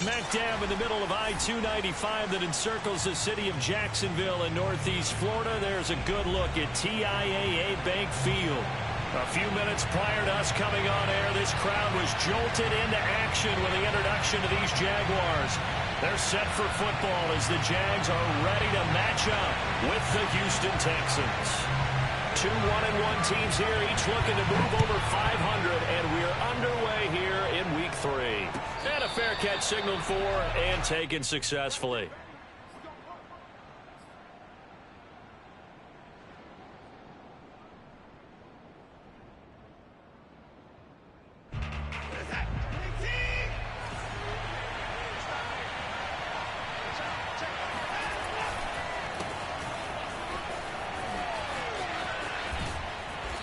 Smack dab in the middle of I-295 that encircles the city of Jacksonville in northeast Florida. There's a good look at TIAA Bank Field. A few minutes prior to us coming on air, this crowd was jolted into action with the introduction to these Jaguars. They're set for football as the Jags are ready to match up with the Houston Texans. Two 1-1 teams here, each looking to move over 500, and we're underway here in Week 3. And a fair catch signaled for and taken successfully.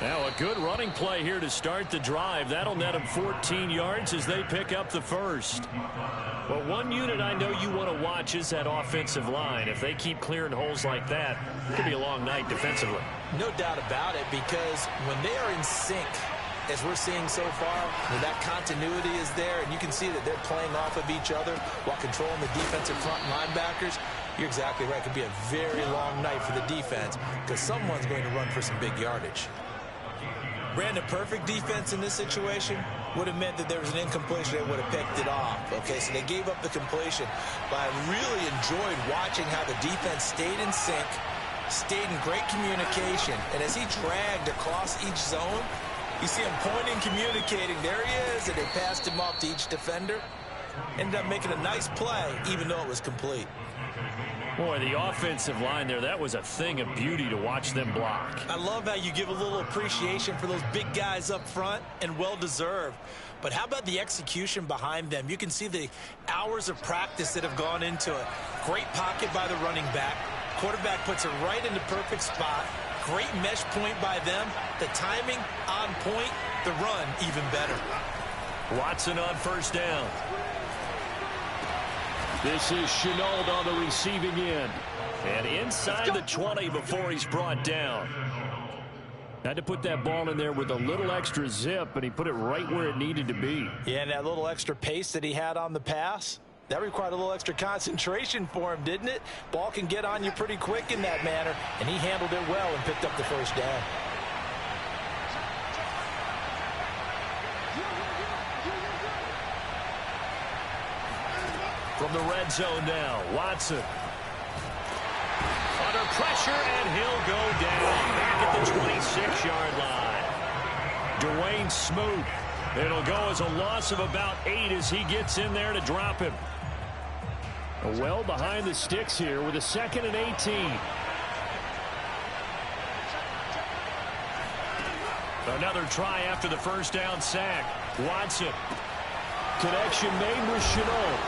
Now a good running play here to start the drive. That'll net them 14 yards as they pick up the first. Well, one unit I know you want to watch is that offensive line. If they keep clearing holes like that, it could be a long night defensively. No doubt about it, because when they are in sync, as we're seeing so far, that continuity is there, and you can see that they're playing off of each other while controlling the defensive front linebackers. You're exactly right. It could be a very long night for the defense because someone's going to run for some big yardage. Brandon, perfect defense in this situation would have meant that there was an incompletion. They would have picked it off. Okay, so they gave up the completion. But I really enjoyed watching how the defense stayed in sync, stayed in great communication. And as he dragged across each zone, you see him pointing, communicating. There he is, and they passed him off to each defender. Ended up making a nice play, even though it was complete. Boy, the offensive line there, that was a thing of beauty to watch them block. I love how you give a little appreciation for those big guys up front, and well-deserved. But how about the execution behind them? You can see the hours of practice that have gone into it. Great pocket by the running back. Quarterback puts it right in the perfect spot. Great mesh point by them. The timing on point. The run even better. Watson on first down. This is Chenault on the receiving end. And inside the 20 before he's brought down. Had to put that ball in there with a little extra zip, and he put it right where it needed to be. Yeah, and that little extra pace that he had on the pass, that required a little extra concentration for him, didn't it? Ball can get on you pretty quick in that manner, and he handled it well and picked up the first down. From the red zone now, Watson. Under pressure, and he'll go down back at the 26-yard line. Dwayne Smoot. It'll go as a loss of about 8 as he gets in there to drop him. Well behind the sticks here with a 2nd and 18. Another try after the first down sack. Watson. Connection made with Chenault.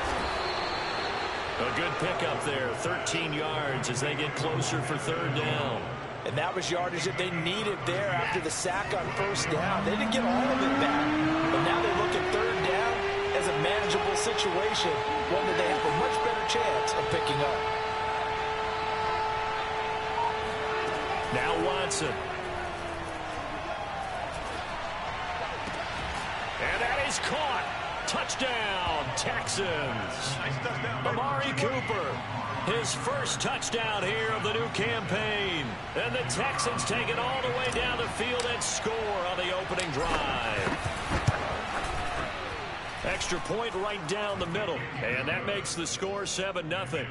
A good pickup there, 13 yards as they get closer for 3rd down. And that was yardage that they needed there after the sack on first down. They didn't get all of it back, but now they look at 3rd down as a manageable situation, one that they have a much better chance of picking up. Now Watson. And that is caught. Touchdown, Texans. Amari Cooper, his first touchdown here of the new campaign. And the Texans take it all the way down the field and score on the opening drive. Extra point right down the middle. And that makes the score 7-0.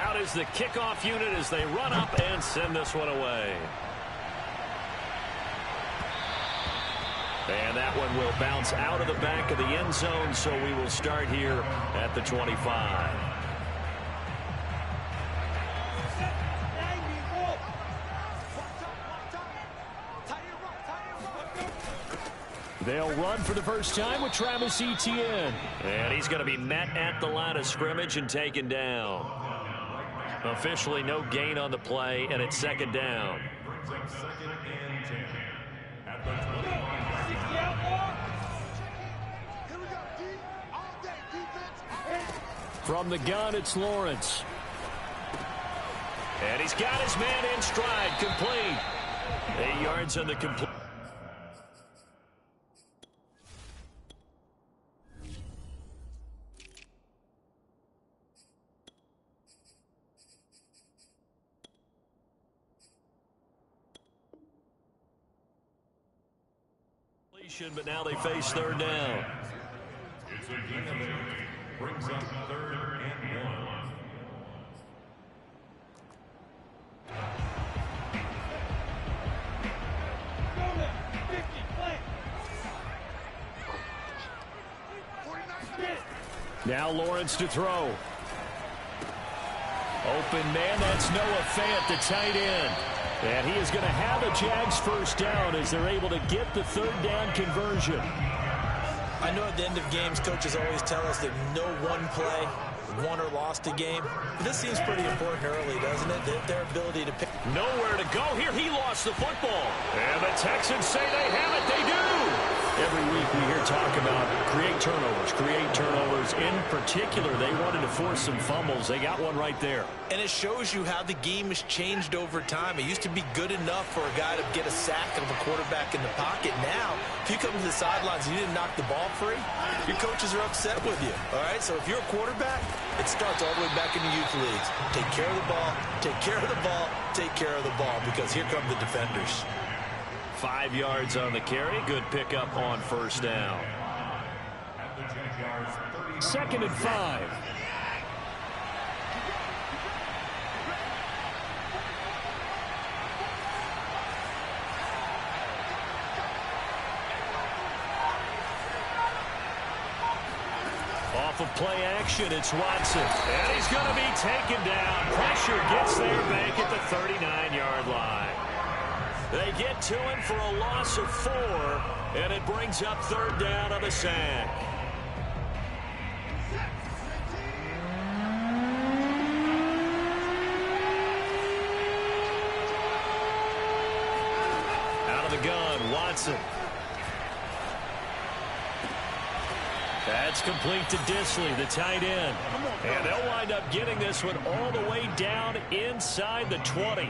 Out is the kickoff unit as they run up and send this one away. And that one will bounce out of the back of the end zone, so we will start here at the 25. They'll run for the first time with Travis Etienne. And he's going to be met at the line of scrimmage and taken down. Officially no gain on the play, and it's 2nd down. From the gun, it's Lawrence. And he's got his man in stride, complete. 8 yards on the complete. But now they face third down. It's a gain of 8. Brings up 3rd and 1. Now Lawrence to throw. Open man, that's Noah Fant, the tight end. And he is going to have a Jags first down as they're able to get the third down conversion. I know at the end of games, coaches always tell us that no one play won or lost a game. But this seems pretty important early, doesn't it? Their ability to pick. Nowhere to go here. He lost the football. And the Texans say they have it. They do. Every week we hear talk about create turnovers. In particular, they wanted to force some fumbles. They got one right there. And it shows you how the game has changed over time. It used to be good enough for a guy to get a sack of a quarterback in the pocket. Now, if you come to the sidelines and you didn't knock the ball free, your coaches are upset with you. All right, so if you're a quarterback, it starts all the way back in the youth leagues. Take care of the ball, take care of the ball, take care of the ball, because here come the defenders. 5 yards on the carry. Good pickup on first down. 2nd and 5. Off of play action, it's Watson. And he's going to be taken down. Pressure gets there back at the 39-yard line. They get to him for a loss of 4, and it brings up third down on the sack. Out of the gun, Watson. That's complete to Disley, the tight end. And they'll wind up getting this one all the way down inside the 20.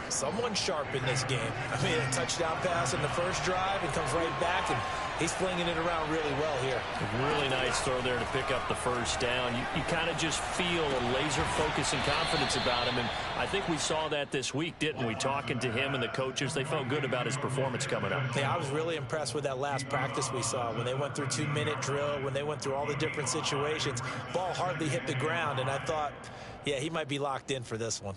Someone sharp in this game. I mean, a touchdown pass in the first drive, and comes right back, and he's flinging it around really well here. Really nice throw there to pick up the first down. You kind of just feel a laser focus and confidence about him, and I think we saw that this week, didn't we? Talking to him and the coaches, they felt good about his performance coming up. Yeah, I was really impressed with that last practice we saw when they went through 2-minute drill, when they went through all the different situations. Ball hardly hit the ground, and I thought, yeah, he might be locked in for this one.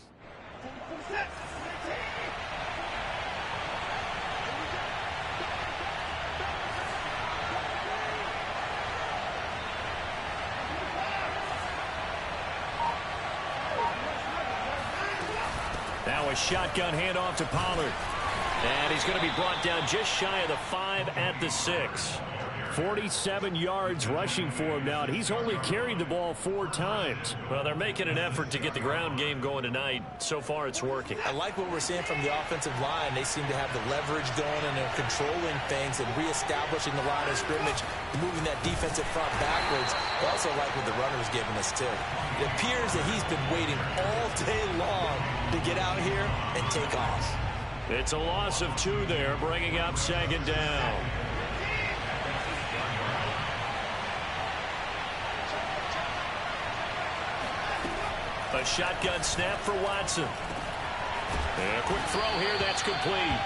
Now a shotgun handoff to Pollard. And he's going to be brought down just shy of the 5 at the 6. 47 yards rushing for him now, and he's only carried the ball 4 times. Well, they're making an effort to get the ground game going tonight. So far, it's working. I like what we're seeing from the offensive line. They seem to have the leverage going, and they're controlling things and reestablishing the line of scrimmage, moving that defensive front backwards. I also like what the runner's giving us, too. It appears that he's been waiting all day long to get out here and take off. It's a loss of 2 there, bringing up 2nd down. A shotgun snap for Watson. And a quick throw here, that's complete.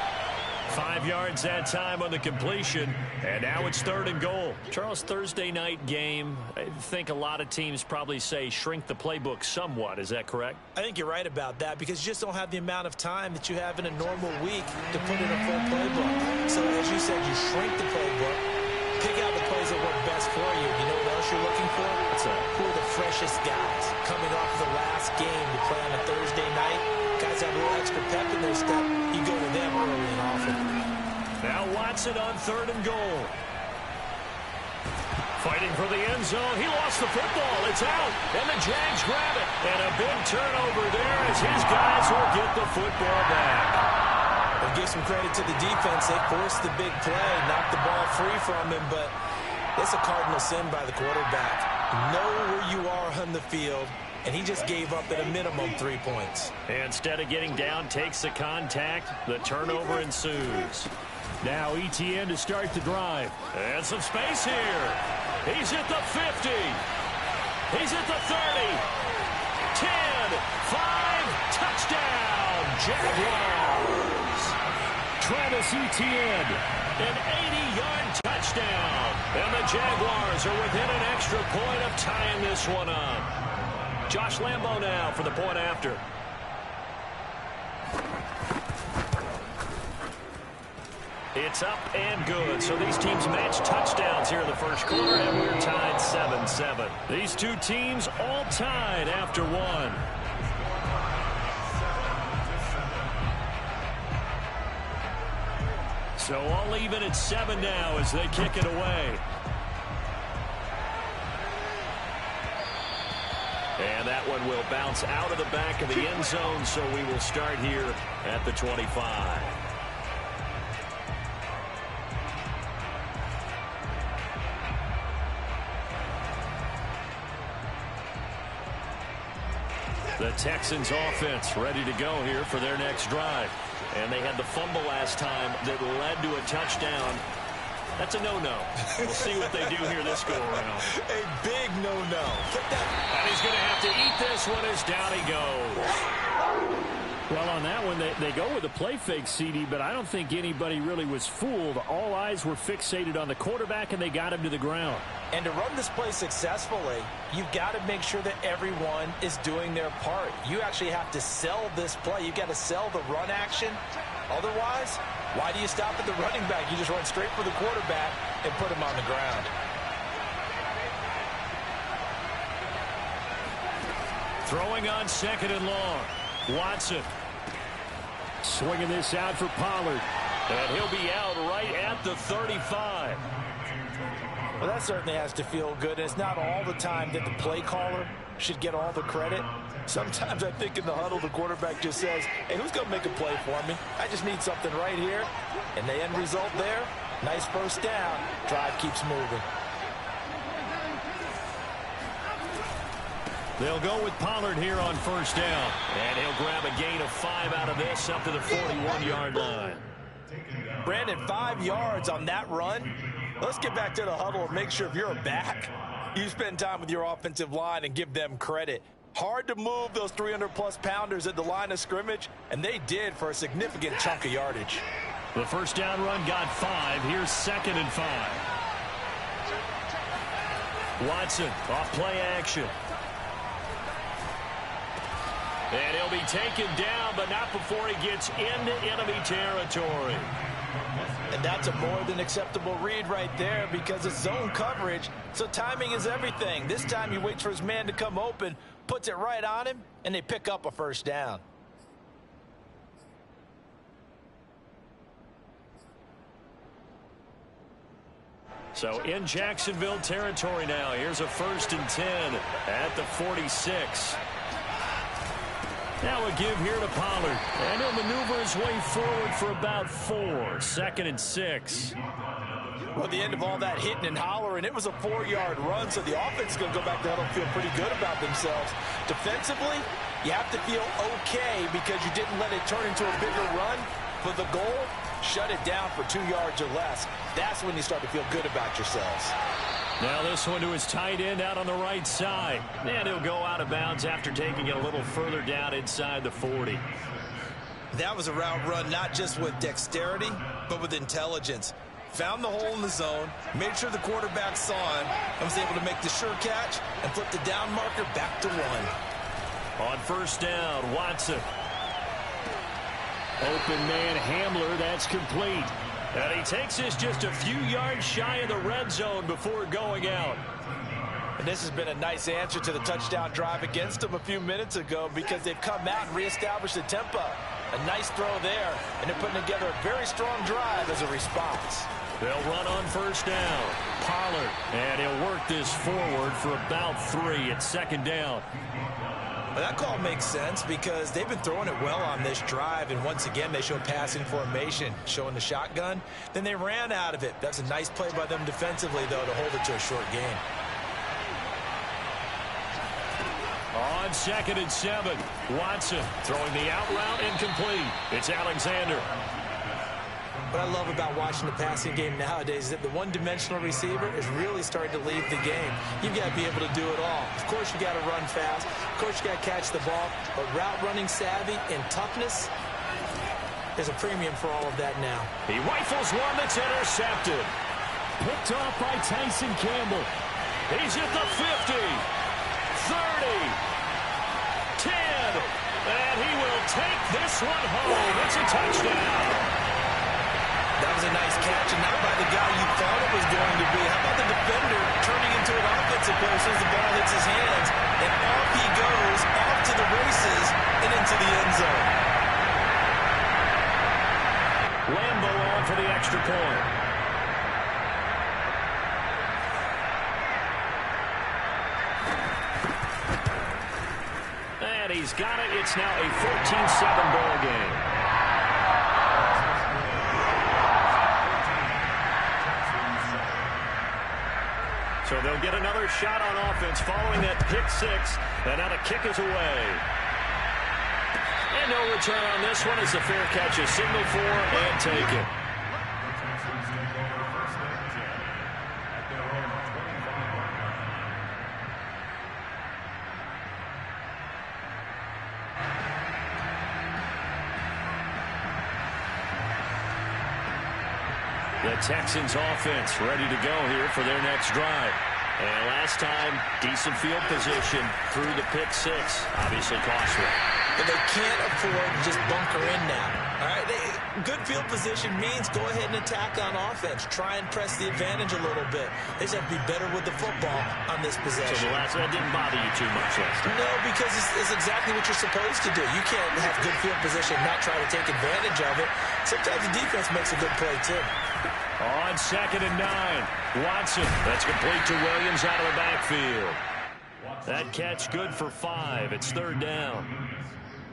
5 yards that time on the completion, and now it's 3rd and goal. Charles, Thursday night game, I think a lot of teams probably say shrink the playbook somewhat. Is that correct? I think you're right about that, because you just don't have the amount of time that you have in a normal week to put in a full playbook. So as you said, you shrink the playbook, pick out the plays that work best for you. You know what else you're looking for? Who are the freshest guys coming off the last game to play on a Thursday night? Guys have a little extra pep in their step. You go to them early and often. Now Watson on 3rd and goal. Fighting for the end zone. He lost the football. It's out. And the Jags grab it. And a big turnover there as his guys will get the football back. I'll give some credit to the defense. They forced the big play, knocked the ball free from him, but it's a cardinal sin by the quarterback. Know where you are on the field, and he just gave up at a minimum 3 points. Instead of getting down, takes the contact. The turnover ensues. Now ETN to start the drive. And some space here. He's at the 50. He's at the 30. 10, 5, touchdown, Jaguars. Travis Etienne An 80-yard touchdown. And the Jaguars are within an extra point of tying this one up. Josh Lambo now for the point after. It's up and good. So these teams match touchdowns here in the first quarter, and we're tied 7-7. These two teams all tied after one. So all even at 7 now as they kick it away. And that one will bounce out of the back of the end zone, so we will start here at the 25. The Texans offense ready to go here for their next drive. And they had the fumble last time that led to a touchdown. That's a no-no. We'll see what they do here this go-around. A big no-no. And he's going to have to eat this one as down he goes. Well, on that one, they go with a play fake, CD, but I don't think anybody really was fooled. All eyes were fixated on the quarterback, and they got him to the ground. And to run this play successfully, you've got to make sure that everyone is doing their part. You actually have to sell this play. You've got to sell the run action. Otherwise, why do you stop at the running back? You just run straight for the quarterback and put him on the ground. Throwing on 2nd and long. Watson. Swinging this out for Pollard. And he'll be out right at the 35. Well, that certainly has to feel good. It's not all the time that the play caller should get all the credit. Sometimes I think in the huddle, the quarterback just says, hey, who's going to make a play for me? I just need something right here. And the end result there, nice first down. Drive keeps moving. They'll go with Pollard here on first down. And he'll grab a gain of 5 out of this up to the 41-yard line. Brandon, 5 yards on that run. Let's get back to the huddle and make sure if you're a back, you spend time with your offensive line and give them credit. Hard to move those 300-plus pounders at the line of scrimmage, and they did for a significant chunk of yardage. The first down run got 5. Here's 2nd and 5. Watson off play action. And he'll be taken down, but not before he gets into enemy territory. And that's a more than acceptable read right there because it's zone coverage, so timing is everything. This time he waits for his man to come open, puts it right on him, and they pick up a first down. So in Jacksonville territory now. Here's a 1st and 10 at the 46. Now a give here to Pollard. And he'll maneuver his way forward for about 4. 2nd and 6. Well, at the end of all that hitting and hollering, it was a 4-yard run, so the offense is going to go back to huddle and feel pretty good about themselves. Defensively, you have to feel okay because you didn't let it turn into a bigger run. For the goal, shut it down for 2 yards or less. That's when you start to feel good about yourselves. Now this one to his tight end out on the right side. And he'll go out of bounds after taking it a little further down inside the 40. That was a route run not just with dexterity, but with intelligence. Found the hole in the zone, made sure the quarterback saw him, and was able to make the sure catch and flip the down marker back to 1. On first down, Watson. Open man Hamler, that's complete. And he takes this just a few yards shy of the red zone before going out. And this has been a nice answer to the touchdown drive against them a few minutes ago because they've come out and reestablished the tempo. A nice throw there, and they're putting together a very strong drive as a response. They'll run on first down. Pollard, and he'll work this forward for about 3 at 2nd down. Well, that call makes sense because they've been throwing it well on this drive, and once again they show passing formation, showing the shotgun. Then they ran out of it. That's a nice play by them defensively, though, to hold it to a short gain. On 2nd and 7, Watson throwing the out route incomplete. It's Alexander. What I love about watching the passing game nowadays is that the one-dimensional receiver is really starting to lead the game. You've got to be able to do it all. Of course, you got to run fast. Of course, you got to catch the ball. But route running savvy and toughness, There's a premium for all of that now. He rifles one that's intercepted. Picked off by Tyson Campbell. He's at the 50, 30, 10, and he will take this one home. It's a touchdown. That was a nice catch, and not by the guy you thought it was going to be. How about the defender turning into an offensive player as soon as the ball hits his hands, and off he goes, off to the races, and into the end zone. Lambo on for the extra point. And he's got it. It's now a 14-7 ball game. So they'll get another shot on offense following that pick six. And now the kick is away. And no return on this one as the fair catch is signaled for and taken. The Texans offense ready to go here for their next drive. And last time, decent field position through the pick six. Obviously costly. But they can't afford to just bunker in now. All right, good field position means go ahead and attack on offense. Try and press the advantage a little bit. They just have to be better with the football on this possession. So the last one didn't bother you too much last time? No, because it's exactly what you're supposed to do. You can't have good field position and not try to take advantage of it. Sometimes the defense makes a good play, too. On 2nd and 9, Watson. That's complete to Williams out of the backfield. That catch good for 5. It's 3rd down.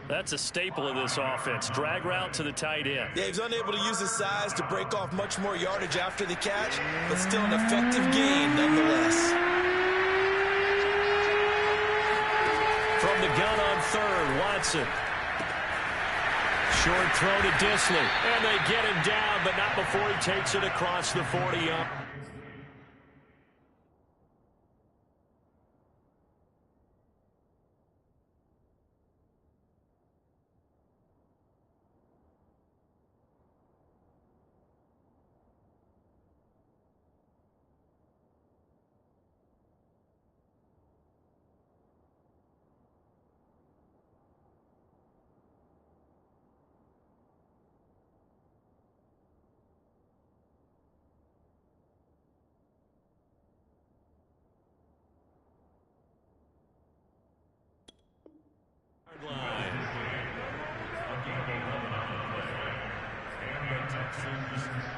That's a staple of this offense. Drag route to the tight end. Yeah, he's unable to use his size to break off much more yardage after the catch, but still an effective gain nonetheless. From the gun on 3rd, Watson. Short throw to Disley. And they get him down, but not before he takes it across the 40-yard.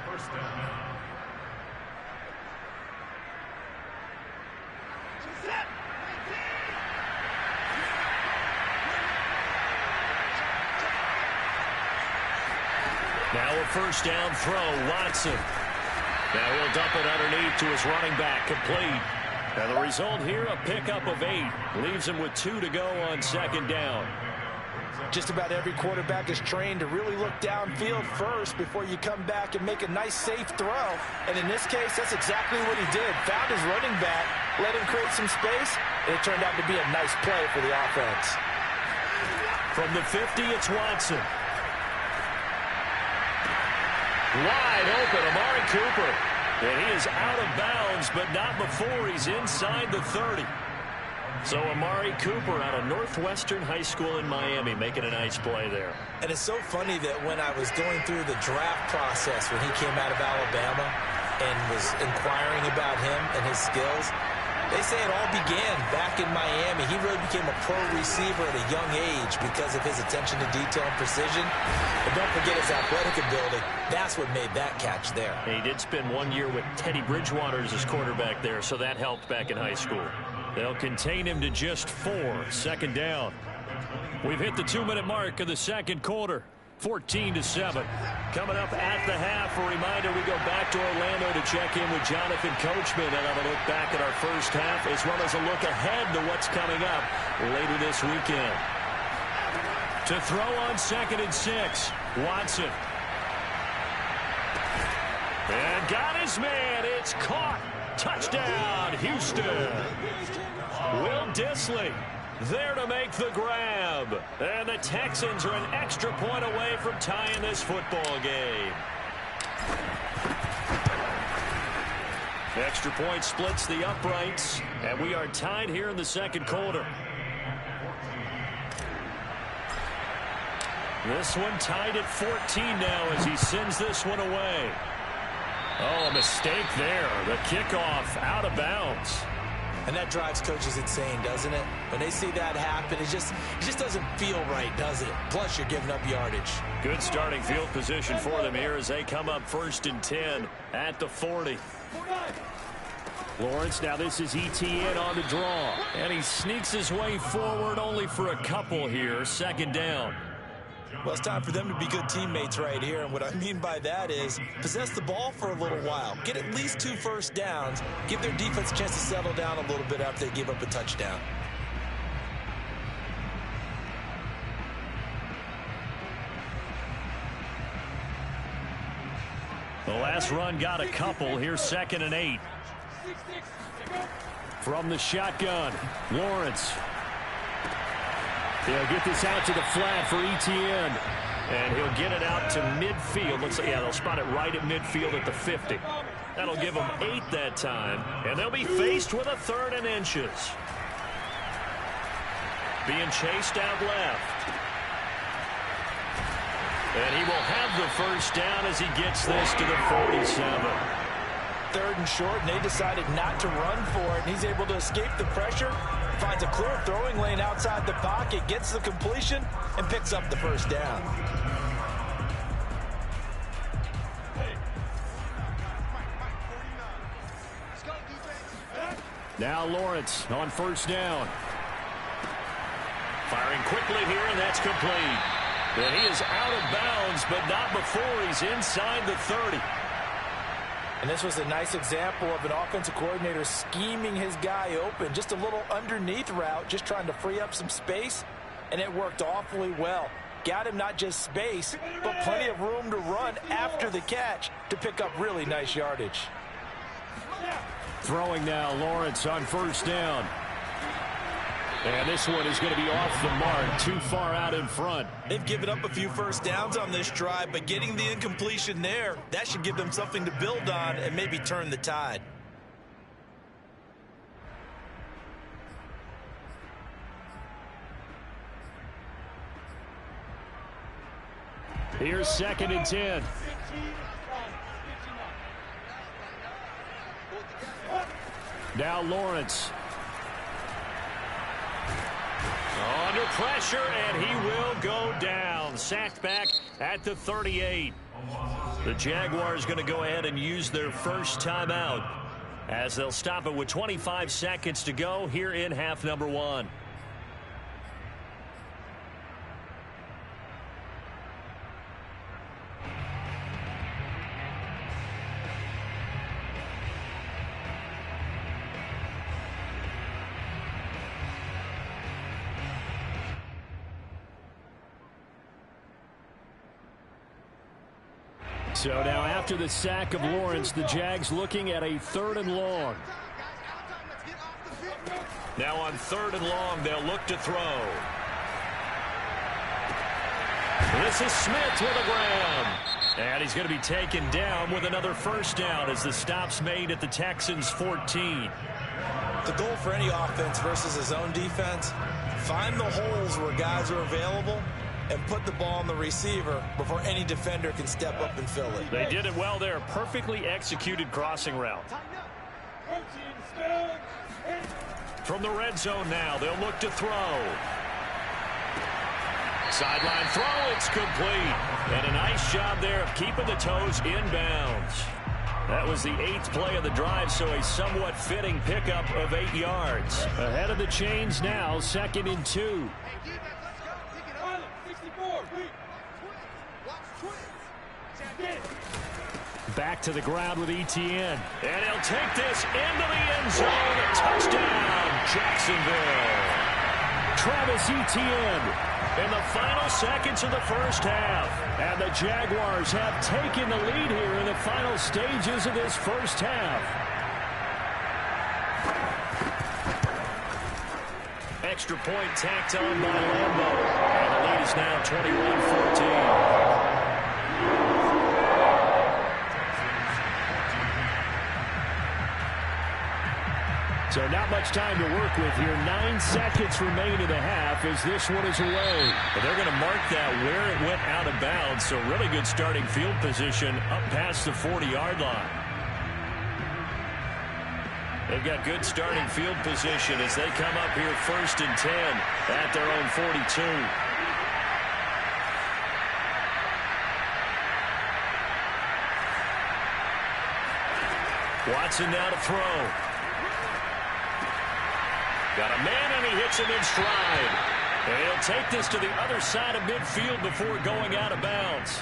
First down. Now a first down throw, Watson. Now he'll dump it underneath to his running back, complete. Now the result here, a pickup of 8. Leaves him with 2 to go on 2nd down. Just about every quarterback is trained to really look downfield first before you come back and make a nice, safe throw. And in this case, that's exactly what he did. Found his running back, let him create some space, and it turned out to be a nice play for the offense. From the 50, it's Watson. Wide open, Amari Cooper. And he is out of bounds, but not before he's inside the 30. So Amari Cooper out of Northwestern High School in Miami making a nice play there. And it's so funny that when I was going through the draft process when he came out of Alabama and was inquiring about him and his skills, they say it all began back in Miami. He really became a pro receiver at a young age because of his attention to detail and precision. And don't forget his athletic ability. That's what made that catch there. He did spend 1 year with Teddy Bridgewater as his quarterback there, so that helped back in high school. They'll contain him to just 4. 2nd down. We've hit the 2-minute mark of the 2nd quarter. 14-7. Coming up at the half, a reminder we go back to Orlando to check in with Jonathan Coachman and have a look back at our first half as well as a look ahead to what's coming up later this weekend. To throw on 2nd and 6, Watson. And got his man. It's caught. Touchdown, Houston. Will Disley There to make the grab. And the Texans are an extra point away from tying this football game. Extra point splits the uprights, and we are tied here in the second quarter. This one tied at 14 now as he sends this one away. Oh, a mistake there. The kickoff out of bounds. And that drives coaches insane, doesn't it? When they see that happen, it just doesn't feel right, does it? Plus, you're giving up yardage. Good starting field position for them here as they come up 1st and 10 at the 40. Lawrence, now this is ETN on the draw. And he sneaks his way forward only for a couple here. 2nd down. Well, it's time for them to be good teammates right here. And what I mean by that is possess the ball for a little while. Get at least 2 first downs. Give their defense a chance to settle down a little bit after they give up a touchdown. The last run got a couple. Here's 2nd and 8. From the shotgun, Lawrence. They'll get this out to the flat for ETN. And he'll get it out to midfield. Looks like, yeah, they'll spot it right at midfield at the 50. That'll give them 8 that time. And they'll be faced with a 3rd and inches. Being chased out left. And he will have the first down as he gets this to the 47. 3rd and short, and they decided not to run for it. And he's able to escape the pressure, finds a clear throwing lane outside the pocket, gets the completion, and picks up the first down. Now Lawrence on 1st down. Firing quickly here, and that's complete. And he is out of bounds, but not before he's inside the 30. And this was a nice example of an offensive coordinator scheming his guy open. Just a little underneath route, just trying to free up some space, and it worked awfully well. Got him not just space, but plenty of room to run after the catch to pick up really nice yardage. Throwing now, Lawrence on 1st down. And this one is going to be off the mark, too far out in front. They've given up a few first downs on this drive, but getting the incompletion there, that should give them something to build on and maybe turn the tide. Here's 2nd and 10. Now Lawrence. Under pressure, and he will go down. Sacked back at the 38. The Jaguars going to go ahead and use their first timeout as they'll stop it with 25 seconds to go here in half number 1. So now after the sack of Lawrence, the Jags looking at a 3rd and long. Now on 3rd and long, they'll look to throw. This is Smith with a grab. And he's going to be taken down with another first down as the stop's made at the Texans' 14. The goal for any offense versus his own defense, find the holes where guys are available and put the ball on the receiver before any defender can step up and fill it. They did it well there. Perfectly executed crossing route. From the red zone now, they'll look to throw. Sideline throw, it's complete. And a nice job there of keeping the toes inbounds. That was the 8th play of the drive, so a somewhat fitting pickup of 8 yards. Ahead of the chains now, 2nd and 2. Back to the ground with ETN. And he'll take this into the end zone. Touchdown, Jacksonville. Travis Etienne In the final seconds of the first half. And the Jaguars have taken the lead here in the final stages of this first half. extra point tacked on by Lambeau. And the lead is now 21-14. So not much time to work with here. 9 seconds remain in the half as this one is away. But they're going to mark that where it went out of bounds. So really good starting field position up past the 40-yard line. They've got good starting field position as they come up here 1st and 10 at their own 42. Watson now to throw. Got a man, and he hits him in stride. And he'll take this to the other side of midfield before going out of bounds.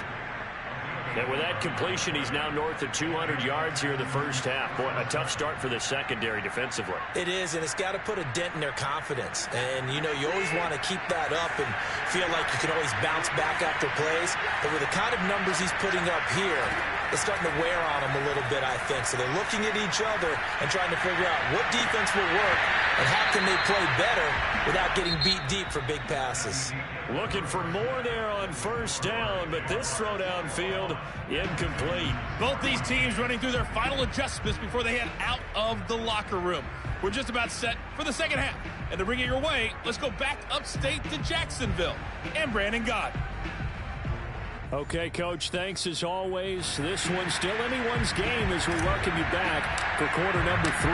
And with that completion, he's now north of 200 yards here in the first half. Boy, a tough start for the secondary defensively. It is, and it's got to put a dent in their confidence. And, you know, you always want to keep that up and feel like you can always bounce back after plays. But with the kind of numbers he's putting up here, it's starting to wear on them a little bit, I think. So they're looking at each other and trying to figure out what defense will work and how can they play better without getting beat deep for big passes. Looking for more there on 1st down, but this throw downfield incomplete. Both these teams running through their final adjustments before they head out of the locker room. We're just about set for the second half. And to bring it your way, let's go back upstate to Jacksonville and Brandon Gott. Okay, Coach, thanks as always. This one's still anyone's game as we welcome you back for quarter number 3.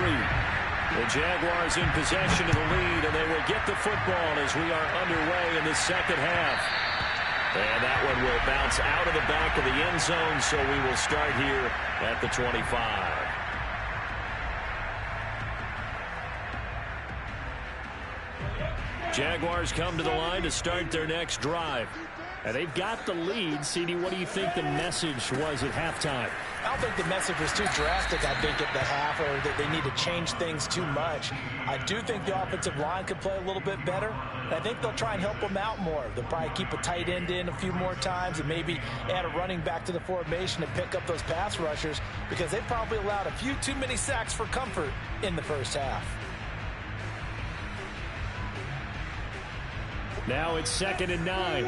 The Jaguars in possession of the lead, and they will get the football as we are underway in the second half. And that one will bounce out of the back of the end zone, so we will start here at the 25. Jaguars come to the line to start their next drive. And they've got the lead. CD, what do you think the message was at halftime? I don't think the message was too drastic, I think, at the half, or that they need to change things too much. I do think the offensive line could play a little bit better. And I think they'll try and help them out more. They'll probably keep a tight end in a few more times and maybe add a running back to the formation to pick up those pass rushers because they probably allowed a few too many sacks for comfort in the first half. Now it's 2nd and 9.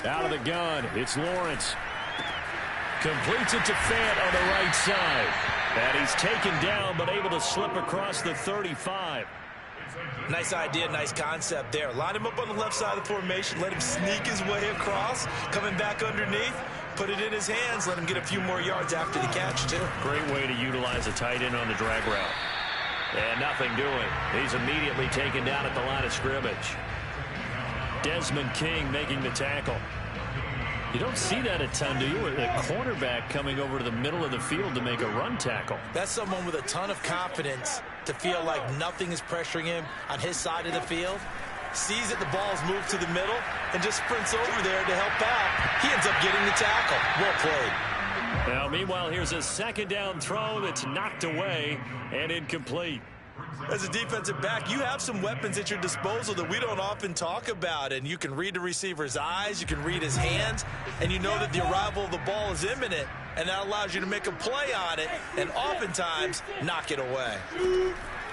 Out of the gun, it's Lawrence. Completes it to Fant on the right side. And he's taken down, but able to slip across the 35. Nice idea, nice concept there. Line him up on the left side of the formation, let him sneak his way across, coming back underneath, put it in his hands, let him get a few more yards after the catch, too. Great way to utilize a tight end on the drag route. And nothing doing. He's immediately taken down at the line of scrimmage. Desmond King making the tackle. You don't see that a ton, do you? A cornerback coming over to the middle of the field to make a run tackle. That's someone with a ton of confidence to feel like nothing is pressuring him on his side of the field. Sees that the ball's moved to the middle and just sprints over there to help out. He ends up getting the tackle. Well played. Now, meanwhile, here's a 2nd down throw that's knocked away and incomplete. As a defensive back, you have some weapons at your disposal that we don't often talk about, and you can read the receiver's eyes, you can read his hands, and you know that the arrival of the ball is imminent, and that allows you to make a play on it and oftentimes knock it away.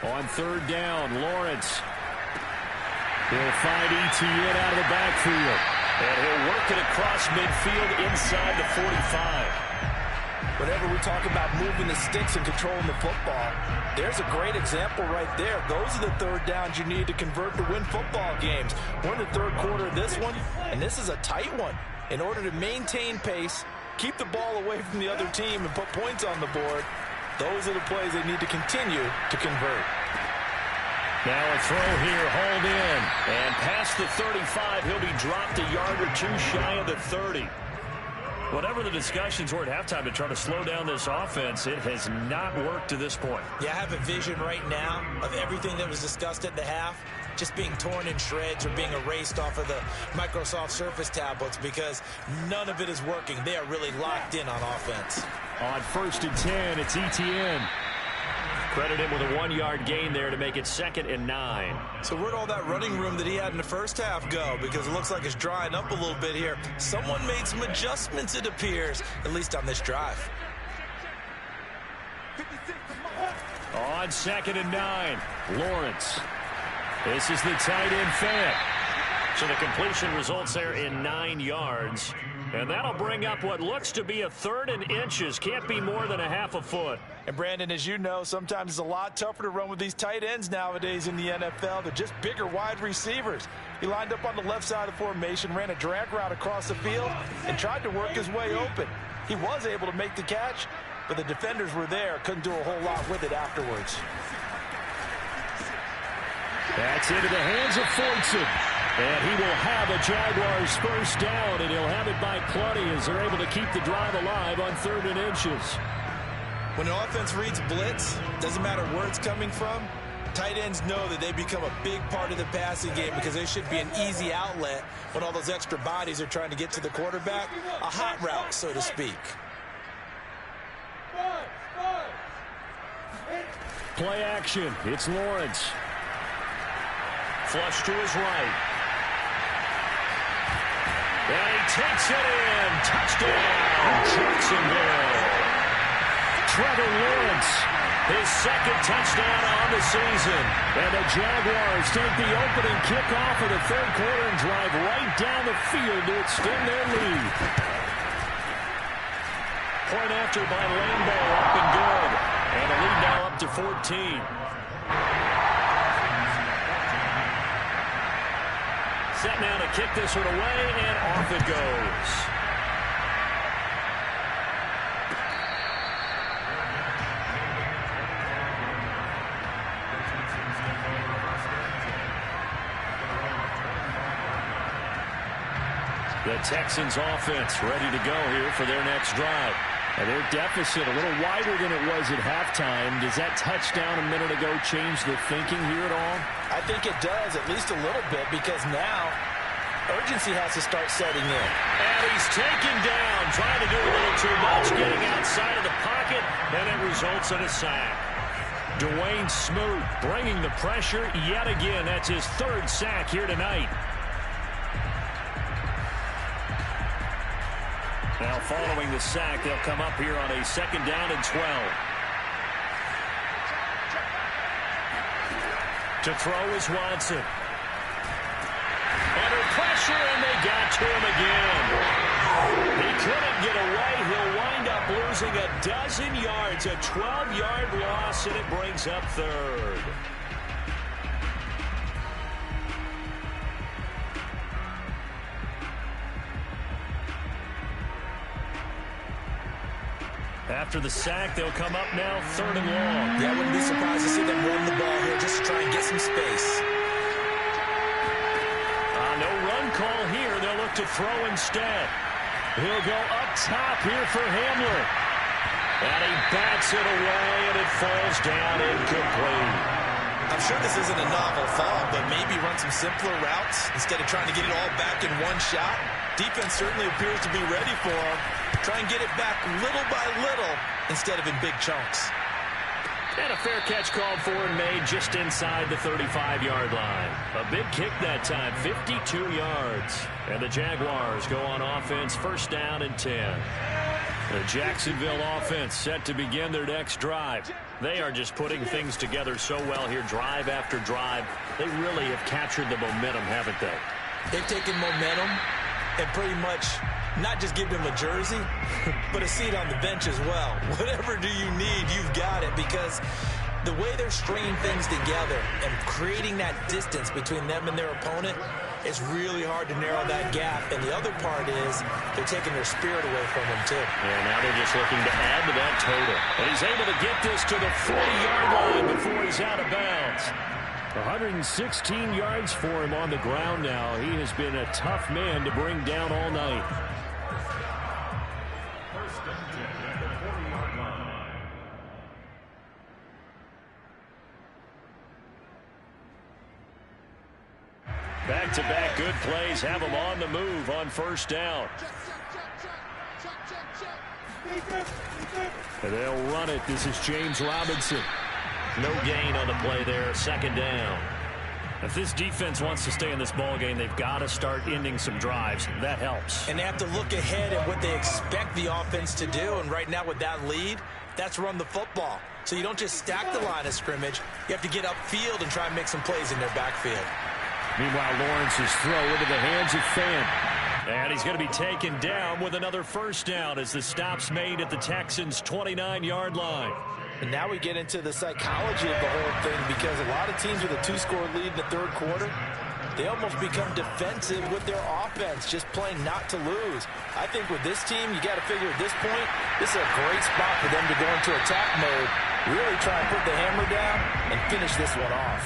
On 3rd down, Lawrence will find ETN out of the backfield. And he'll work it across midfield inside the 45. Whenever we talk about moving the sticks and controlling the football, there's a great example right there. Those are the 3rd downs you need to convert to win football games. We're in the 3rd quarter of this one, and this is a tight one. In order to maintain pace, keep the ball away from the other team, and put points on the board, those are the plays they need to continue to convert. Now a throw here, hauled in. And past the 35, he'll be dropped a yard or two shy of the 30. Whatever the discussions were at halftime to try to slow down this offense, it has not worked to this point. Yeah, I have a vision right now of everything that was discussed at the half just being torn in shreds or being erased off of the Microsoft Surface tablets because none of it is working. They are really locked in on offense. On 1st and 10, it's ETN. Credit him with a 1-yard gain there to make it 2nd and 9. So where'd all that running room that he had in the first half go? Because it looks like it's drying up a little bit here. Someone made some adjustments, it appears, at least on this drive. On 2nd and 9, Lawrence. This is the tight end fan. So the completion results there in 9 yards. And that'll bring up what looks to be a 3rd and inches. Can't be more than a half a foot. And Brandon, as you know, sometimes it's a lot tougher to run with these tight ends nowadays in the NFL. They're just bigger wide receivers. He lined up on the left side of the formation, ran a drag route across the field, and tried to work his way open. He was able to make the catch, but the defenders were there. Couldn't do a whole lot with it afterwards. That's into the hands of Fortson. And he will have a Jaguars first down, and he'll have it by plenty as they're able to keep the drive alive on 3rd and inches. When an offense reads blitz, doesn't matter where it's coming from, tight ends know that they become a big part of the passing game because they should be an easy outlet when all those extra bodies are trying to get to the quarterback. A hot route, so to speak. Play action. It's Lawrence. Flush to his right. And he takes it in. Touchdown, Jacksonville. Trevor Lawrence, his 2nd touchdown on the season. And the Jaguars take the opening kickoff of the 3rd quarter and drive right down the field to extend their lead. Point after by Rainbow, up and good. And the lead now up to 14. Set now to kick this one away, and off it goes. The Texans offense ready to go here for their next drive. And their deficit a little wider than it was at halftime. Does that touchdown a minute ago change the thinking here at all? I think it does, at least a little bit, because now urgency has to start setting in. And he's taken down, trying to do a little too much, getting outside of the pocket, and it results in a sack. Dwayne Smoot bringing the pressure yet again. That's his 3rd sack here tonight. Now following the sack, they'll come up here on a 2nd down and 12. To throw is Watson. Under pressure, and they got to him again. He couldn't get away. He'll wind up losing a dozen yards, a 12-yard loss, and it brings up 3rd. After the sack, they'll come up now 3rd and long. Yeah, I wouldn't be surprised to see them run the ball here just to try and get some space. No run call here. They'll look to throw instead. He'll go up top here for Hamler. And he bats it away, and it falls down incomplete. I'm sure this isn't a novel thought, but maybe run some simpler routes instead of trying to get it all back in one shot. Defense certainly appears to be ready for him. Try and get it back little by little instead of in big chunks. And a fair catch called for and made just inside the 35-yard line. A big kick that time, 52 yards. And the Jaguars go on offense, 1st down and 10. The Jacksonville offense set to begin their next drive. They are just putting things together so well here, drive after drive. They really have captured the momentum, haven't they? They've taken momentum and pretty much not just give them a jersey, but a seat on the bench as well. Whatever do you need, you've got it, because the way they're stringing things together and creating that distance between them and their opponent, it's really hard to narrow that gap. And the other part is they're taking their spirit away from them, too. Yeah, now they're just looking to add to that total. And he's able to get this to the 40-yard line before he's out of bounds. 116 yards for him on the ground now. He has been a tough man to bring down all night. Back-to-back good plays have them on the move on 1st down. And they'll run it. This is James Robinson. No gain on the play there, 2nd down. If this defense wants to stay in this ballgame, they've got to start ending some drives. That helps. And they have to look ahead at what they expect the offense to do. And right now with that lead, That's run the football. So you don't just stack the line of scrimmage. You have to get upfield and try and make some plays in their backfield. Meanwhile, Lawrence's throw into the hands of Fant. And he's going to be taken down with another first down as the stop's made at the Texans' 29-yard line. And now we get into the psychology of the whole thing, because a lot of teams with a 2-score lead in the third quarter, they almost become defensive with their offense, just playing not to lose. I think with this team, you got to figure at this point, this is a great spot for them to go into attack mode, really try and put the hammer down and finish this one off.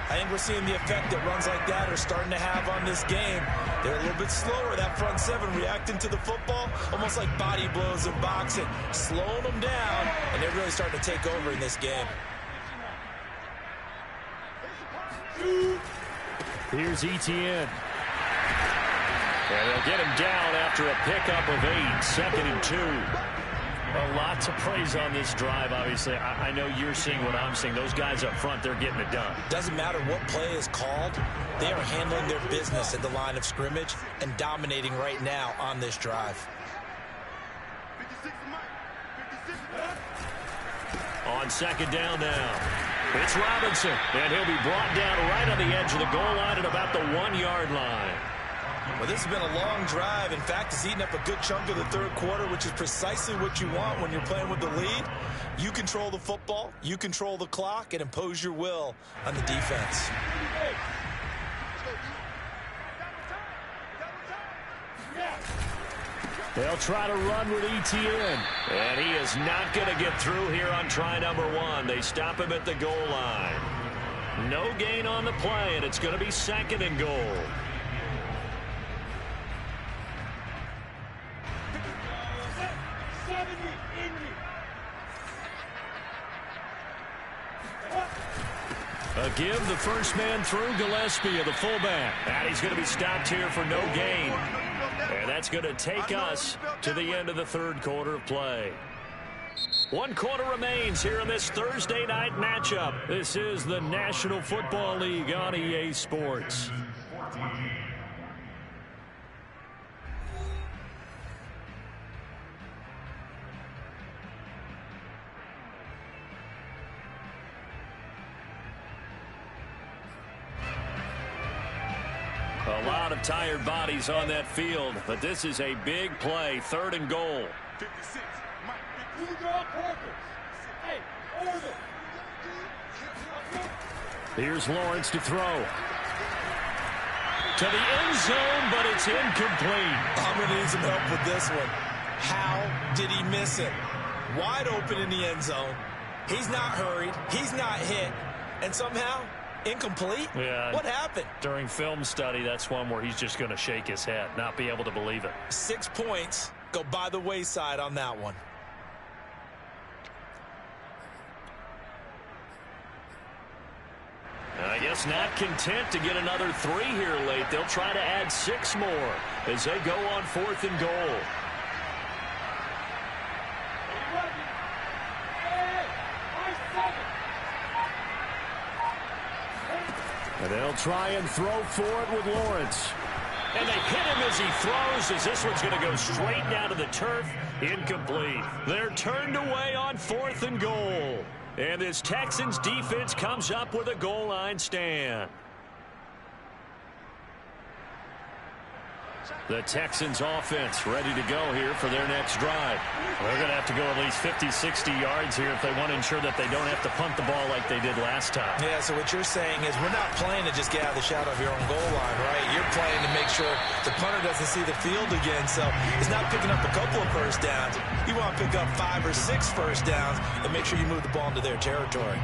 I think we're seeing the effect that runs like that are starting to have on this game. They're a little bit slower, that front seven, reacting to the football, almost like body blows in boxing, slowing them down, and they're really starting to take over in this game. Here's Etienne. And they'll get him down after a pickup of 8, 2nd and 2. A lot to praise on this drive, obviously. I know you're seeing what I'm seeing. Those guys up front, they're getting it done. Doesn't matter what play is called. They are handling their business at the line of scrimmage and dominating right now on this drive. On 2nd down now, it's Robinson, and he'll be brought down right on the edge of the goal line at about the 1-yard line. Well, this has been a long drive. In fact, it's eaten up a good chunk of the third quarter, which is precisely what you want when you're playing with the lead. You control the football, you control the clock, and impose your will on the defense. They'll try to run with Etienne. And he is not going to get through here on try number 1. They stop him at the goal line. No gain on the play, and it's going to be 2nd and goal. A give, the first man through, Gillespie, the fullback. And he's going to be stopped here for no gain. And that's going to take us to the end of the third quarter of play. 1 quarter remains here in this Thursday night matchup. This is the National Football League on EA Sports. A lot of tired bodies on that field, but this is a big play, 3rd and goal. 56, Here's Lawrence to throw. To the end zone, but it's incomplete. I'm going to need some help with this one. How did he miss it? Wide open in the end zone. He's not hurried. He's not hit. And somehow, incomplete? Yeah. What happened? During film study, that's one where he's just going to shake his head, not be able to believe it. 6 points go by the wayside on that one. I guess not content to get another 3 here late. They'll try to add 6 more as they go on 4th and goal. And they'll try and throw for it with Lawrence. And they hit him as he throws, as this one's going to go straight down to the turf. Incomplete. They're turned away on 4th and goal. And this Texans defense comes up with a goal line stand. The Texans offense ready to go here for their next drive. They're going to have to go at least 50, 60 yards here if they want to ensure that they don't have to punt the ball like they did last time. Yeah, so what you're saying is we're not playing to just get out of the shadow of your own goal line, right? You're playing to make sure the punter doesn't see the field again. So he's not picking up a couple of first downs. You want to pick up 5 or 6 first downs and make sure you move the ball into their territory.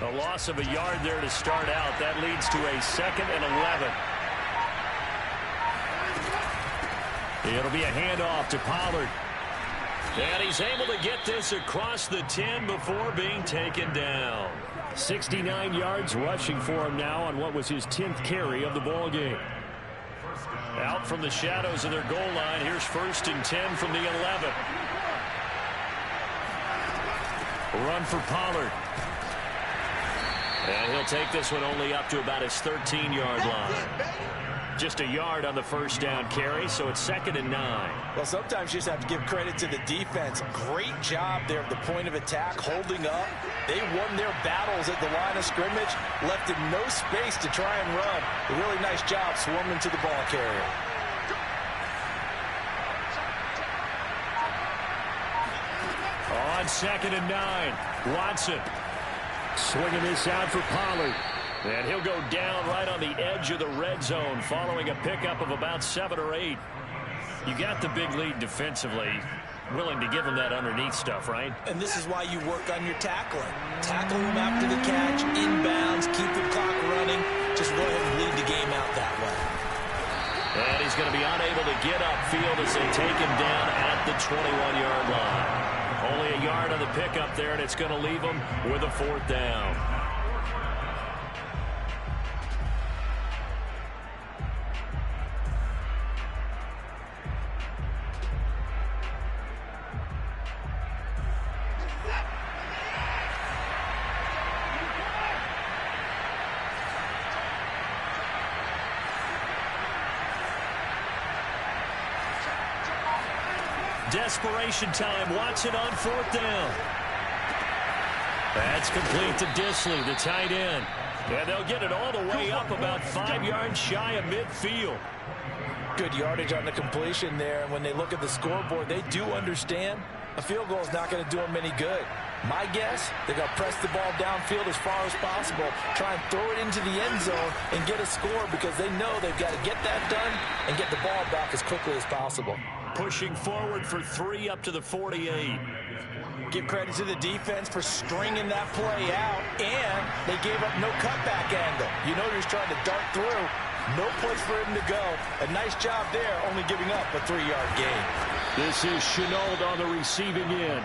A loss of a yard there to start out. That leads to a 2nd and 11. It'll be a handoff to Pollard. And he's able to get this across the 10 before being taken down. 69 yards rushing for him now on what was his 10th carry of the ball game. Out from the shadows of their goal line. Here's 1st and 10 from the 11. Run for Pollard. And he'll take this one only up to about his 13-yard line. Just a yard on the first down carry, so it's 2nd and 9. Well, sometimes you just have to give credit to the defense. Great job there at the point of attack, holding up. They won their battles at the line of scrimmage, left him no space to try and run. A really nice job swarming to the ball carrier. On 2nd and 9, Watson. Swinging this out for Pollard. And he'll go down right on the edge of the red zone following a pickup of about 7 or 8. You got the big lead defensively. Willing to give him that underneath stuff, right? And this is why you work on your tackling. Tackle him after the catch, inbounds, keep the clock running. Just go ahead and bleed the game out that way. And he's going to be unable to get upfield as they take him down at the 21-yard line. Only a yard on the pickup there, and it's going to leave him with a 4th down. Desperation time. Watson on 4th down. That's complete to Disley, the tight end. And they'll get it all the way up about 5 yards shy of midfield. Good yardage on the completion there. And when they look at the scoreboard, they do understand a field goal is not going to do them any good. My guess, they're going to press the ball downfield as far as possible, try and throw it into the end zone and get a score because they know they've got to get that done and get the ball back as quickly as possible. Pushing forward for 3 up to the 48. Give credit to the defense for stringing that play out, and they gave up no cutback angle. You know he's trying to dart through. No place for him to go. A nice job there, only giving up a 3-yard gain. This is Chenault on the receiving end.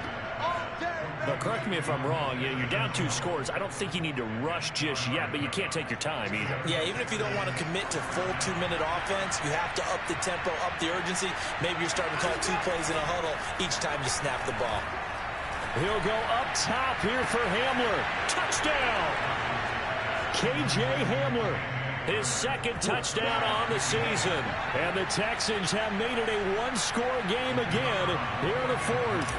Now, correct me if I'm wrong. You're down 2 scores. I don't think you need to rush just yet, but you can't take your time either. Yeah, even if you don't want to commit to full 2-minute offense, you have to up the tempo, up the urgency. Maybe you're starting to call 2 plays in a huddle each time you snap the ball. He'll go up top here for Hamler. Touchdown! K.J. Hamler. His 2nd touchdown on the season. And the Texans have made it a 1-score game again here in the 4th.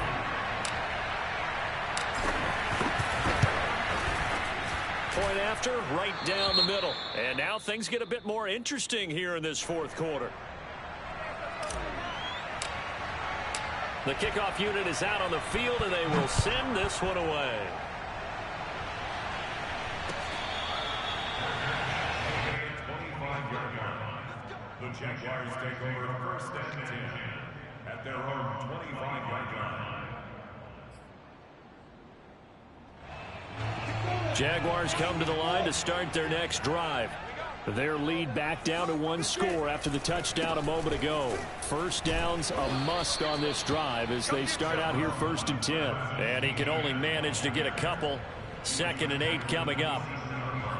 Point after, right down the middle. And now things get a bit more interesting here in this 4th quarter. The kickoff unit is out on the field, and they will send this one away. The Jaguars take over 1st and 10 at their own 25-yard line. Jaguars come to the line to start their next drive. Their lead back down to 1 score after the touchdown a moment ago. First down's a must on this drive as they start out here 1st and 10. And he can only manage to get a couple. 2nd and 8 coming up.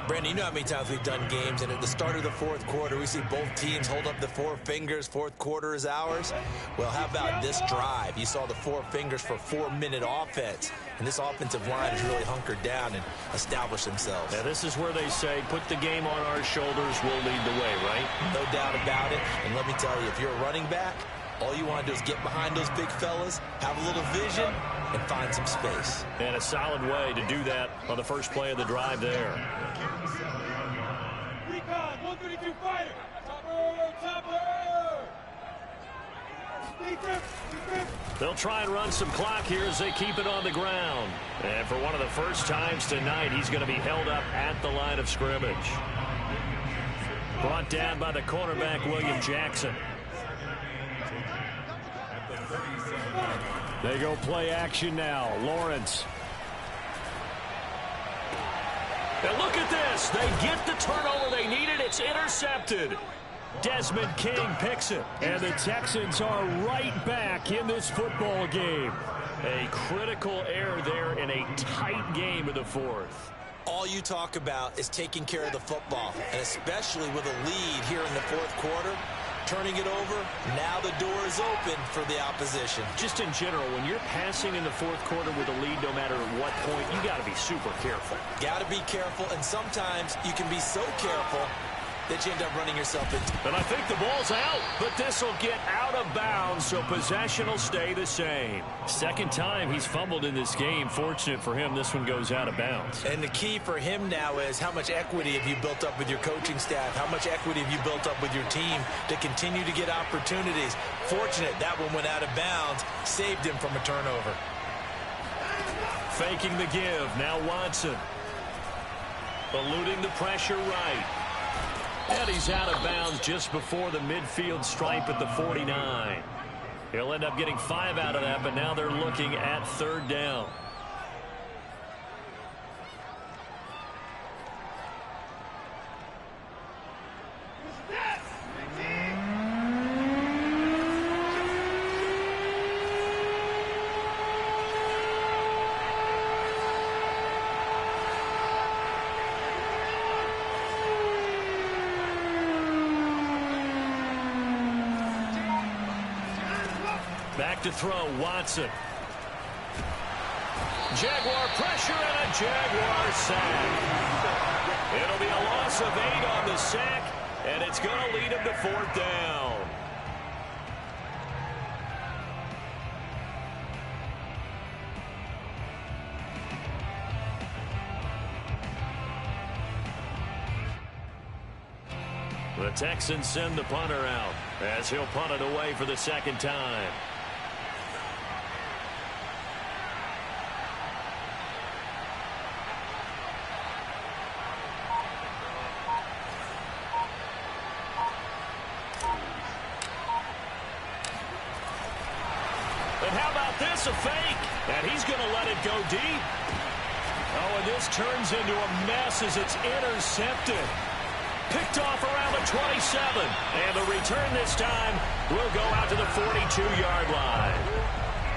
Brandon, you know how many times we've done games, and at the start of the 4th quarter, we see both teams hold up the 4 fingers. 4th quarter is ours. Well, how about this drive? You saw the 4 fingers for 4-minute offense. And this offensive line has really hunkered down and established themselves. Now, this is where they say, put the game on our shoulders, we'll lead the way, right? No doubt about it. And let me tell you, if you're a running back, all you want to do is get behind those big fellas, have a little vision, and find some space. And a solid way to do that on the first play of the drive there. Recon, 132 fighter. Topper. They'll try and run some clock here as they keep it on the ground. And for one of the first times tonight, he's going to be held up at the line of scrimmage. Brought down by the cornerback, William Jackson. They go play action now. Lawrence. And look at this. They get the turnover they needed. It's intercepted. Desmond King picks it. And the Texans are right back in this football game. A critical error there in a tight game in the fourth. All you talk about is taking care of the football, and especially with a lead here in the fourth quarter. Turning it over, now the door is open for the opposition. Just in general, when you're passing in the fourth quarter with a lead, no matter at what point, you got to be super careful. Got to be careful, and sometimes you can be so careful that you end up running yourself into. And I think the ball's out, but this will get out of bounds, so possession will stay the same. Second time he's fumbled in this game. Fortunate for him, this one goes out of bounds. And the key for him now is how much equity have you built up with your coaching staff? How much equity have you built up with your team to continue to get opportunities? Fortunate that one went out of bounds, saved him from a turnover. Faking the give, now Watson. Eluding the pressure right. And he's out of bounds just before the midfield stripe at the 49. He'll end up getting 5 out of that, but now they're looking at third down. Back to throw, Watson. Jaguar pressure and a Jaguar sack. It'll be a loss of 8 on the sack, and it's going to lead him to fourth down. The Texans send the punter out as he'll punt it away for the second time. And how about this, a fake? And he's going to let it go deep. Oh, and this turns into a mess as it's intercepted. Picked off around the 27. And the return this time will go out to the 42-yard line.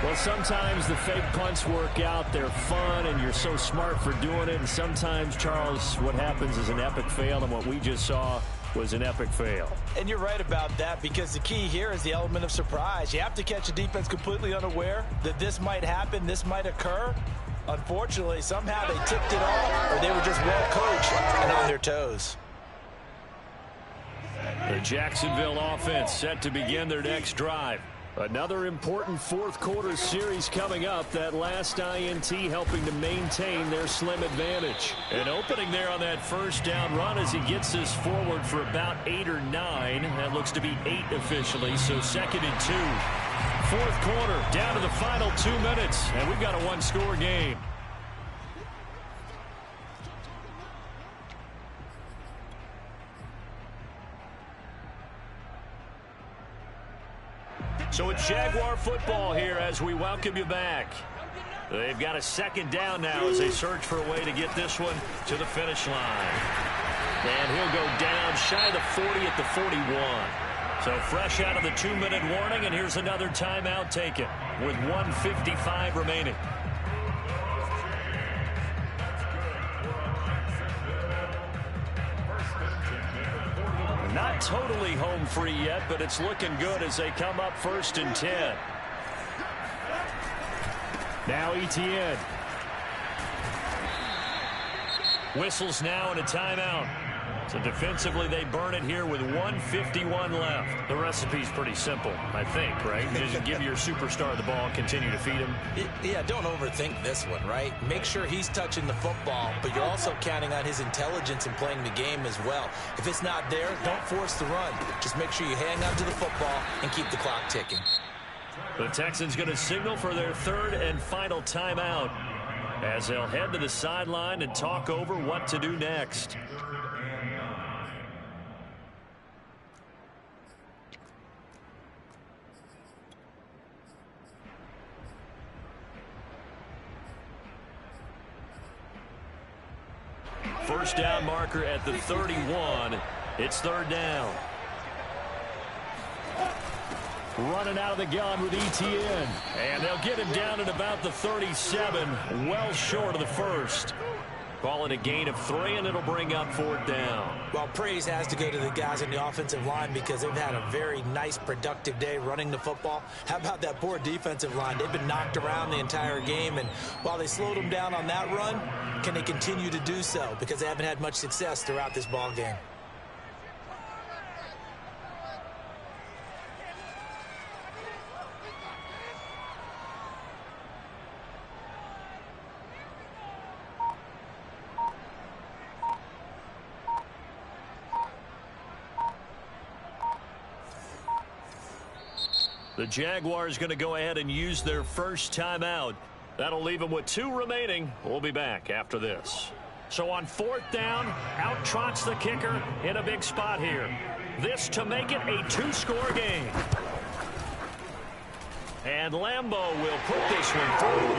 Well, sometimes the fake punts work out. They're fun, and you're so smart for doing it. And sometimes, Charles, what happens is an epic fail, and what we just saw was an epic fail. And you're right about that, because the key here is the element of surprise. You have to catch a defense completely unaware that this might happen, this might occur. Unfortunately, somehow they tipped it off, or they were just well coached and on their toes. The Jacksonville offense set to begin their next drive. Another important fourth quarter series coming up. That last INT helping to maintain their slim advantage. An opening there on that first down run as he gets this forward for about 8 or 9. That looks to be 8 officially, so 2nd and 2. Fourth quarter, down to the final 2 minutes, and we've got a one-score game. So it's Jaguar football here as we welcome you back. They've got a second down now as they search for a way to get this one to the finish line. And he'll go down shy of the 40 at the 41. So fresh out of the 2-minute warning, and here's another timeout taken with 1:55 remaining. Not totally home free yet, but it's looking good as they come up 1st and 10. Now Etienne. Whistles now and a timeout. So defensively, they burn it here with 1:51 left. The recipe's pretty simple, I think, right? Just give your superstar the ball, continue to feed him. Yeah, don't overthink this one, right? Make sure he's touching the football, but you're also counting on his intelligence in playing the game as well. If it's not there, don't force the run. Just make sure you hang on to the football and keep the clock ticking. The Texans going to signal for their 3rd and final timeout as they'll head to the sideline and talk over what to do next. First down marker at the 31. It's 3rd down. running out of the gun with ETN. And they'll get him down at about the 37, well short of the first. Call it a gain of 3, and it'll bring up 4th down. Well, praise has to go to the guys on the offensive line because they've had a very nice, productive day running the football. How about that poor defensive line? They've been knocked around the entire game, and while they slowed them down on that run, can they continue to do so? Because they haven't had much success throughout this ball game. The Jaguars going to go ahead and use their first timeout. That'll leave them with 2 remaining. We'll be back after this. So on 4th down, out trots the kicker in a big spot here. This to make it a 2-score game. And Lambeau will put this one through.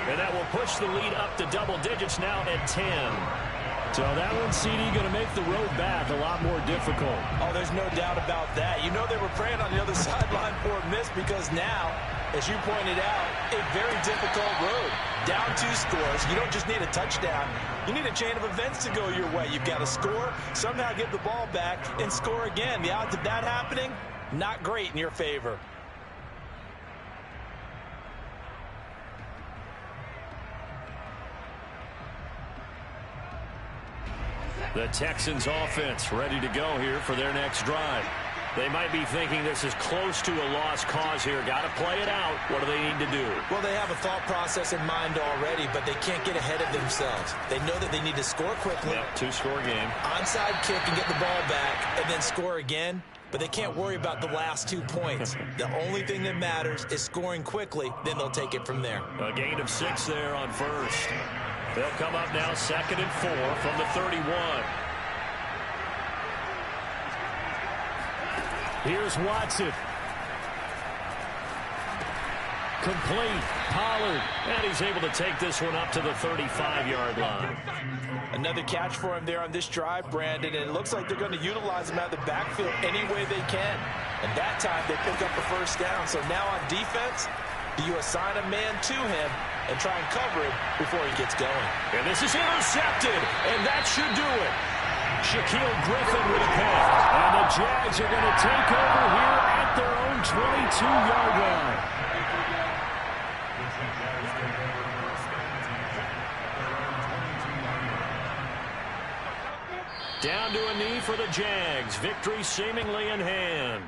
And that will push the lead up to double digits now at 10. So that one, CD, going to make the road back a lot more difficult. Oh, there's no doubt about that. You know they were praying on the other sideline for a miss because now, as you pointed out, a very difficult road. Down 2 scores. You don't just need a touchdown. You need a chain of events to go your way. You've got to score, somehow get the ball back, and score again. The odds of that happening, not great in your favor. The Texans offense ready to go here for their next drive. They might be thinking this is close to a lost cause here. Got to play it out. What do they need to do? Well, they have a thought process in mind already, but they can't get ahead of themselves. They know that they need to score quickly. Yep, 2-score game. Onside kick and get the ball back and then score again. But they can't worry about the last 2 points. The only thing that matters is scoring quickly. Then they'll take it from there. A gain of 6 there on first. They'll come up now 2nd and 4 from the 31. Here's Watson. Complete. Pollard. And he's able to take this one up to the 35-yard line. Another catch for him there on this drive, Brandon, and it looks like they're going to utilize him out of the backfield any way they can. And that time they pick up the first down. So now on defense, do you assign a man to him and try and cover it before he gets going? And this is intercepted, and that should do it. Shaquille Griffin with a pick. And the Jags are going to take over here at their own 22-yard line. Down to a knee for the Jags. Victory seemingly in hand.